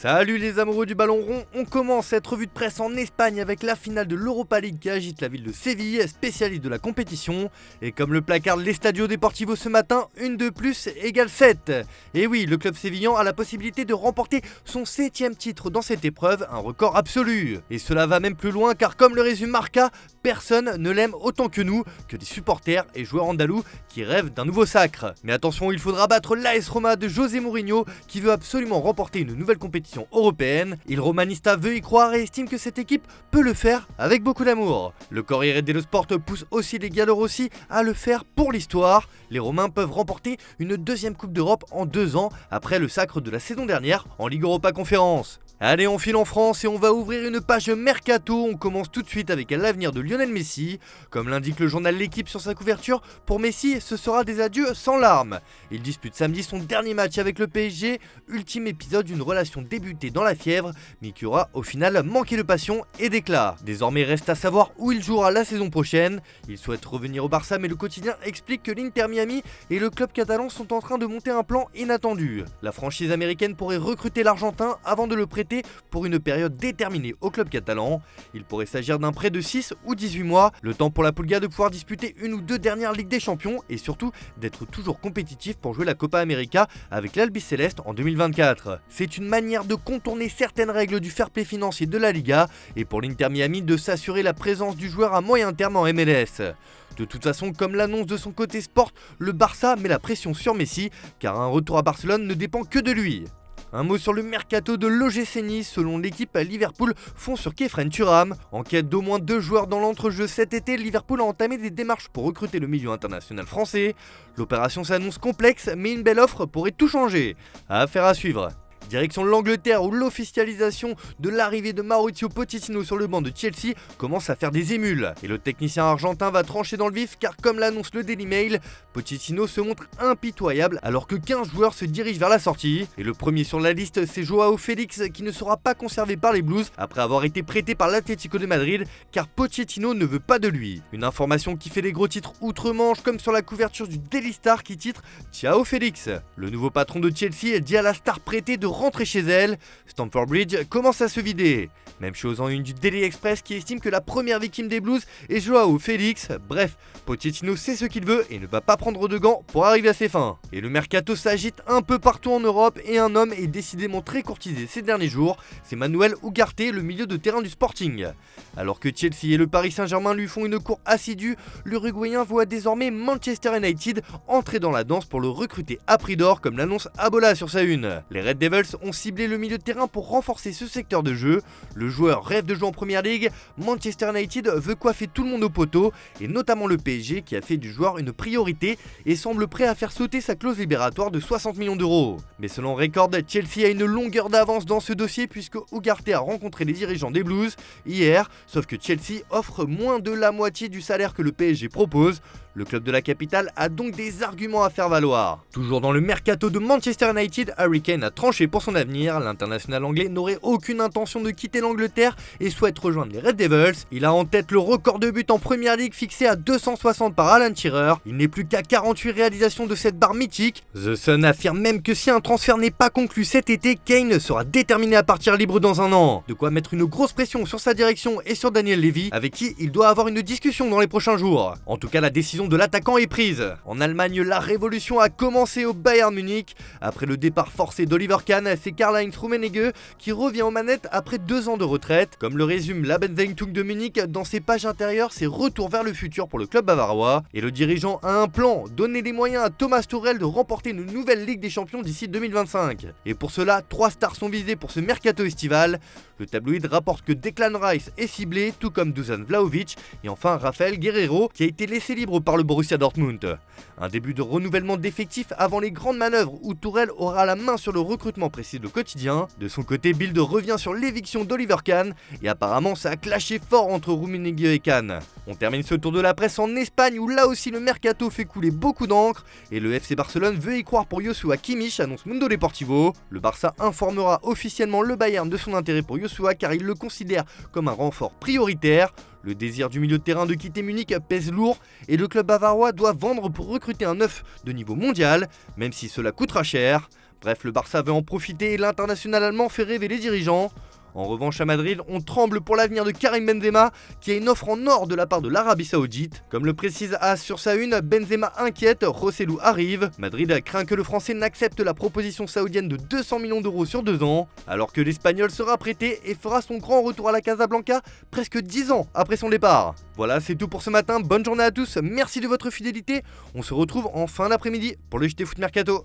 Salut les amoureux du ballon rond, on commence cette revue de presse en Espagne avec la finale de l'Europa League qui agite la ville de Séville, spécialiste de la compétition. Et comme le placard de l'Estadio Deportivo ce matin, une de plus égale 7. Et oui, le club sévillan a la possibilité de remporter son 7ème titre dans cette épreuve, un record absolu. Et cela va même plus loin car comme le résume Marca, personne ne l'aime autant que nous, que des supporters et joueurs andalous qui rêvent d'un nouveau sacre. Mais attention, il faudra battre l'AS Roma de José Mourinho qui veut absolument remporter une nouvelle compétition européenne. Il Romanista veut y croire et estime que cette équipe peut le faire avec beaucoup d'amour. Le Corriere dello Sport pousse aussi les Giallorossi à le faire pour l'histoire. Les Romains peuvent remporter une deuxième Coupe d'Europe en 2 ans après le sacre de la saison dernière en Ligue Europa Conférence. Allez, on file en France et on va ouvrir une page mercato. On commence tout de suite avec l'avenir de Lionel Messi. Comme l'indique le journal L'Équipe sur sa couverture, pour Messi, ce sera des adieux sans larmes. Il dispute samedi son dernier match avec le PSG, ultime épisode d'une relation débutée dans la fièvre, mais qui aura au final manqué de passion et d'éclat. Désormais, reste à savoir où il jouera la saison prochaine. Il souhaite revenir au Barça, mais le quotidien explique que l'Inter Miami et le club catalan sont en train de monter un plan inattendu. La franchise américaine pourrait recruter l'Argentin avant de le prêter pour une période déterminée au club catalan. Il pourrait s'agir d'un prêt de 6 ou 18 mois, le temps pour la Pulga de pouvoir disputer une ou deux dernières Ligues des Champions et surtout d'être toujours compétitif pour jouer la Copa América avec l'Albiceleste en 2024. C'est une manière de contourner certaines règles du fair play financier de la Liga et pour l'Inter Miami de s'assurer la présence du joueur à moyen terme en MLS. De toute façon, comme l'annonce de son côté sport, le Barça met la pression sur Messi car un retour à Barcelone ne dépend que de lui. Un mot sur le mercato de l'OGC Nice. Selon l'équipe, Liverpool fond sur Khéphren Thuram. En quête d'au moins 2 joueurs dans l'entrejeu cet été, Liverpool a entamé des démarches pour recruter le milieu international français. L'opération s'annonce complexe, mais une belle offre pourrait tout changer. Affaire à suivre. Direction l'Angleterre où l'officialisation de l'arrivée de Mauricio Pochettino sur le banc de Chelsea commence à faire des émules. Et le technicien argentin va trancher dans le vif car comme l'annonce le Daily Mail, Pochettino se montre impitoyable alors que 15 joueurs se dirigent vers la sortie. Et le premier sur la liste c'est Joao Félix qui ne sera pas conservé par les Blues après avoir été prêté par l'Atlético de Madrid car Pochettino ne veut pas de lui. Une information qui fait des gros titres outre-Manche comme sur la couverture du Daily Star qui titre Ciao Félix. Le nouveau patron de Chelsea dit à la star prêtée de rentrer chez elle. Stamford Bridge commence à se vider. Même chose en une du Daily Express qui estime que la première victime des Blues est Joao Félix. Bref, Pochettino sait ce qu'il veut et ne va pas prendre de gants pour arriver à ses fins. Et le mercato s'agite un peu partout en Europe et un homme est décidément très courtisé ces derniers jours, c'est Manuel Ugarte, le milieu de terrain du Sporting. Alors que Chelsea et le Paris Saint-Germain lui font une cour assidue, l'Uruguayen voit désormais Manchester United entrer dans la danse pour le recruter à prix d'or comme l'annonce Abola sur sa une. Les Red Devils ont ciblé le milieu de terrain pour renforcer ce secteur de jeu. Le joueur rêve de jouer en première ligue, Manchester United veut coiffer tout le monde au poteau et notamment le PSG qui a fait du joueur une priorité et semble prêt à faire sauter sa clause libératoire de 60 millions d'euros. Mais selon Record, Chelsea a une longueur d'avance dans ce dossier puisque Ugarte a rencontré les dirigeants des Blues hier, sauf que Chelsea offre moins de la moitié du salaire que le PSG propose. Le club de la capitale a donc des arguments à faire valoir. Toujours dans le mercato de Manchester United, Harry Kane a tranché pour son avenir. L'international anglais n'aurait aucune intention de quitter l'Angleterre et souhaite rejoindre les Red Devils. Il a en tête le record de buts en Premier League fixé à 260 par Alan Shearer. Il n'est plus qu'à 48 réalisations de cette barre mythique. The Sun affirme même que si un transfert n'est pas conclu cet été, Kane sera déterminé à partir libre dans un an. De quoi mettre une grosse pression sur sa direction et sur Daniel Levy, avec qui il doit avoir une discussion dans les prochains jours. En tout cas, la décision de l'attaquant est prise. En Allemagne, la révolution a commencé au Bayern Munich. Après le départ forcé d'Oliver Kahn, c'est Karl-Heinz Rummenigge qui revient aux manettes après 2 ans de retraite. Comme le résume l'Abendzeitung de Munich, dans ses pages intérieures, c'est retour vers le futur pour le club bavarois. Et le dirigeant a un plan, donner les moyens à Thomas Tuchel de remporter une nouvelle Ligue des Champions d'ici 2025. Et pour cela, 3 stars sont visées pour ce mercato estival. Le tabloïd rapporte que Declan Rice est ciblé, tout comme Dusan Vlahovic, et enfin Rafael Guerreiro qui a été laissé libre par le Borussia Dortmund. Un début de renouvellement d'effectifs avant les grandes manœuvres où Tuchel aura la main sur le recrutement précis de quotidien. De son côté, Bild revient sur l'éviction d'Oliver Kahn et apparemment ça a clashé fort entre Rummenigge et Kahn. On termine ce tour de la presse en Espagne où là aussi le mercato fait couler beaucoup d'encre et le FC Barcelone Barcelone veut y croire pour Joshua Kimmich, annonce Mundo Deportivo. Le Barça informera officiellement le Bayern de son intérêt pour Joshua car il le considère comme un renfort prioritaire. Le désir du milieu de terrain de quitter Munich pèse lourd et le club bavarois doit vendre pour recruter un neuf de niveau mondial, même si cela coûtera cher. Bref, le Barça veut en profiter et l'international allemand fait rêver les dirigeants. En revanche, à Madrid, on tremble pour l'avenir de Karim Benzema, qui a une offre en or de la part de l'Arabie Saoudite. Comme le précise AS sur sa une, Benzema inquiète, Rossellou arrive. Madrid craint que le Français n'accepte la proposition saoudienne de 200 millions d'euros sur 2 ans, alors que l'Espagnol sera prêté et fera son grand retour à la Casablanca presque 10 ans après son départ. Voilà, c'est tout pour ce matin, bonne journée à tous, merci de votre fidélité, on se retrouve en fin d'après-midi pour le JT Foot Mercato.